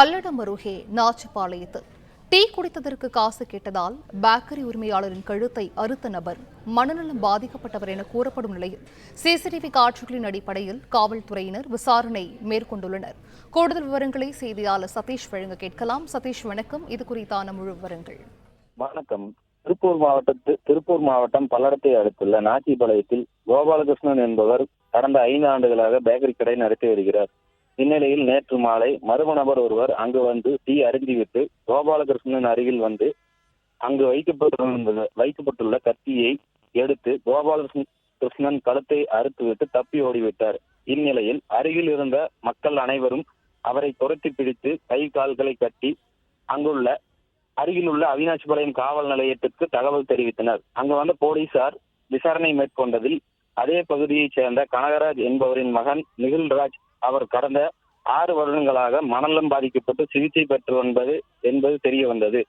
பல்லடம் அருகே நாச்சிபாளையத்தில் டீ குடித்ததற்கு காசு கேட்டதால் பேக்கரி உரிமையாளரின் கழுத்தை அறுத்த நபர் மனநலம் பாதிக்கப்பட்டவர் என கூறப்படும் நிலையில் சிசிடிவி காட்சிகளின் அடிப்படையில் காவல்துறையினர் விசாரணை மேற்கொண்டுள்ளனர். கூடுதல் விவரங்களை செய்தியாளர் சதீஷ் வழங்க கேட்கலாம். சதீஷ், வணக்கம். இது குறித்தான முழு விவரங்கள். வணக்கம். திருப்பூர் மாவட்டம் பல்லடத்தை அடுத்துள்ள நாச்சிபாளையத்தில் கோபாலகிருஷ்ணன் என்பவர் கடந்த 5 ஆண்டுகளாக பேக்கரி கடை நடத்தி வருகிறார். இந்நிலையில் நேற்று மாலை மர்ம நபர் ஒருவர் அங்கு வந்து டீ அருந்திவிட்டு கோபாலகிருஷ்ணன் அருகில் வந்து அங்கு வைக்கப்பட்டுள்ள கத்தியை எடுத்து கோபாலகிருஷ்ணன் கழுத்தை அறுத்துவிட்டு தப்பி ஓடிவிட்டார். இந்நிலையில் அருகில் இருந்த மக்கள் அனைவரும் அவரை துரத்தி பிடித்து கை கால்களை கட்டி அருகிலுள்ள அவினாசிபாளையம் காவல் நிலையத்திற்கு தகவல் தெரிவித்தனர். அங்கு வந்த போலீசார் விசாரணை மேற்கொண்டதில் அதே பகுதியைச் சேர்ந்த கனகராஜ் என்பவரின் மகன் நிகில்ராஜ் அவர் கடந்த 6 வருடங்களாக மனநலம் பாதிக்கப்பட்டு சிகிச்சை பெற்று வந்தது என்பது தெரிய வந்தது.